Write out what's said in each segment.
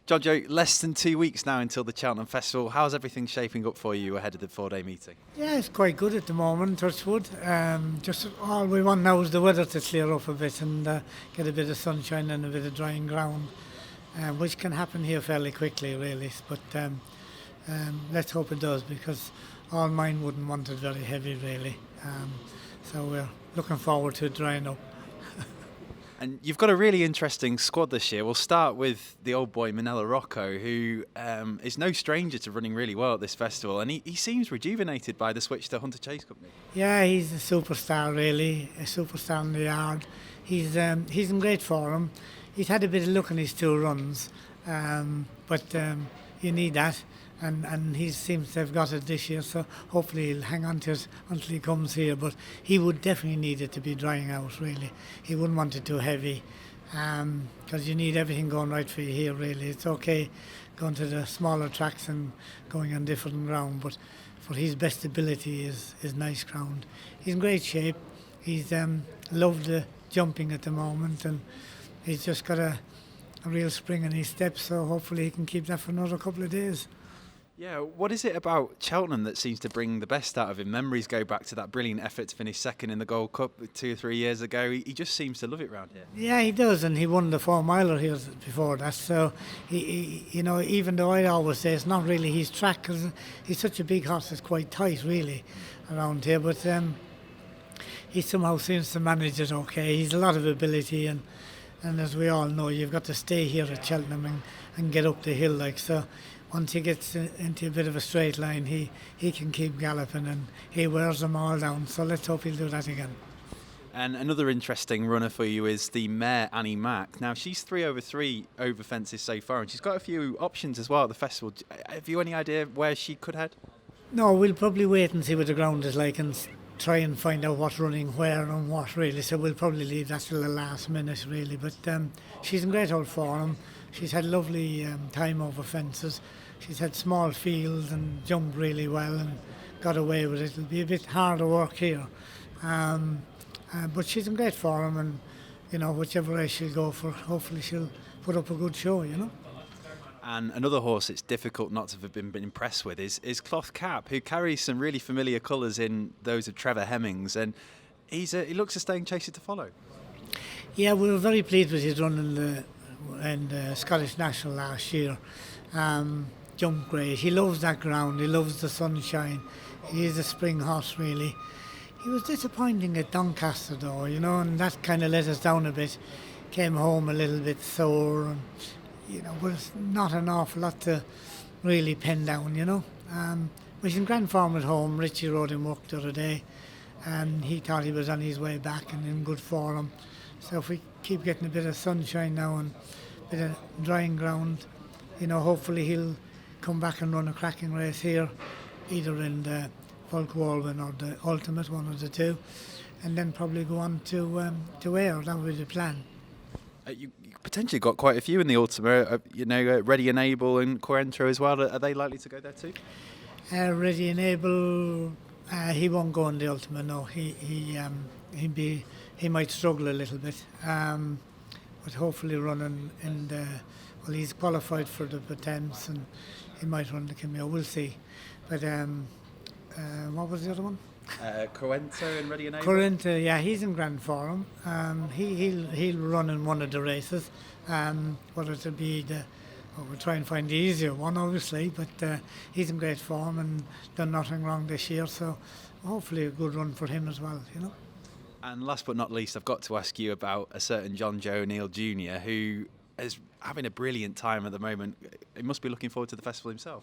Jonjo, less than 2 weeks now until the Cheltenham Festival. How's everything shaping up for you ahead of the 4-day meeting? Yeah, it's quite good at the moment, touchwood. Just all we want now is the weather to clear up a bit and get a bit of sunshine and a bit of drying ground, which can happen here fairly quickly, really. But let's hope it does, because all mine wouldn't want it very heavy, really. So we're looking forward to it drying up. And you've got a really interesting squad this year. We'll start with the old boy Minella Rocco, who is no stranger to running really well at this festival, and he seems rejuvenated by the switch to Hunter Chase Company. Yeah, he's a superstar, really, a superstar in the yard. He's in great form. He's had a bit of luck in his 2 runs, but you need that, and he seems to have got it this year, so hopefully he'll hang on to it until he comes here. But he would definitely need it to be drying out, really. He wouldn't want it too heavy, because you need everything going right for you here, really. It's okay going to the smaller tracks and going on different ground, but for his best ability is nice ground. He's in great shape. He's loved the jumping at the moment, and he's just got a real spring in his steps, so hopefully he can keep that for another couple of days. Yeah, what is it about Cheltenham that seems to bring the best out of him? Memories go back to that brilliant effort to finish second in the Gold Cup 2 or 3 years ago. He just seems to love it round here. Yeah, he does, and he won the 4-miler here before that. So, he, even though I always say it's not really his track, because he's such a big horse, it's quite tight, really, around here. But he somehow seems to manage it okay. He's a lot of ability, and as we all know, you've got to stay here at Cheltenham and get up the hill, like so. Once he gets into a bit of a straight line, he can keep galloping, and he wears them all down. So let's hope he'll do that again. And another interesting runner for you is the mare Annie Mac. Now, she's 3 over 3 over fences so far, and she's got a few options as well at the festival. Have you any idea where she could head? No, we'll probably wait and see what the ground is like and try and find out what's running where and what, really. So we'll probably leave that till the last minute, really. But she's in great old form. She's had lovely time over fences. She's had small fields and jumped really well and got away with it. It'll be a bit harder work here. But she's in great form, and whichever race she'll go for, hopefully she'll put up a good show, And another horse it's difficult not to have been impressed with is Cloth Cap, who carries some really familiar colours in those of Trevor Hemmings, and he looks a staying chaser to follow. Yeah, we were very pleased with his run in the Scottish National last year. Jumped great. He loves that ground. He loves the sunshine. He is a spring horse, really. He was disappointing at Doncaster, though, and that kind of let us down a bit. Came home a little bit sore, and was not an awful lot to really pen down, But he's in grand form at home. Richie rode him work the other day, and he thought he was on his way back and in good form. So if we keep getting a bit of sunshine now and a bit of drying ground, hopefully he'll come back and run a cracking race here, either in the Volk Walwyn or the Ultimate, one of the two, and then probably go on to Ayr. That would be the plan. You potentially got quite a few in the Ultimate, Ready and Able and Coentro as well. Are they likely to go there too? Ready and Able, he won't go in the Ultimate. No, he might struggle a little bit, but hopefully running in the. Well, he's qualified for the Potence, and he might run the Cameo. We'll see. But what was the other one? Coentro and Ready and Able. Coentro, yeah, he's in grand form. He'll run in one of the races. Whether it'll be we'll try and find the easier one, obviously. But he's in great form and done nothing wrong this year. So hopefully a good run for him as well. And last but not least, I've got to ask you about a certain Jonjo O'Neill Jr., who is having a brilliant time at the moment. He must be looking forward to the festival himself.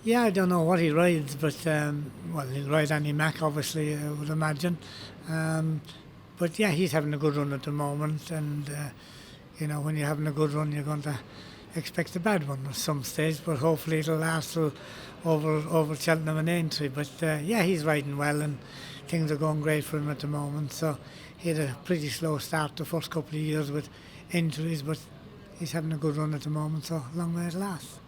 Yeah, I don't know what he rides, but he'll ride Annie Mac, obviously, I would imagine. But yeah, he's having a good run at the moment, and when you're having a good run, you're going to expect a bad one at some stage, but hopefully it'll last till over Cheltenham and Aintree. But yeah, he's riding well, and things are going great for him at the moment. So he had a pretty slow start the first couple of years with injuries, but he's having a good run at the moment, so long may it last.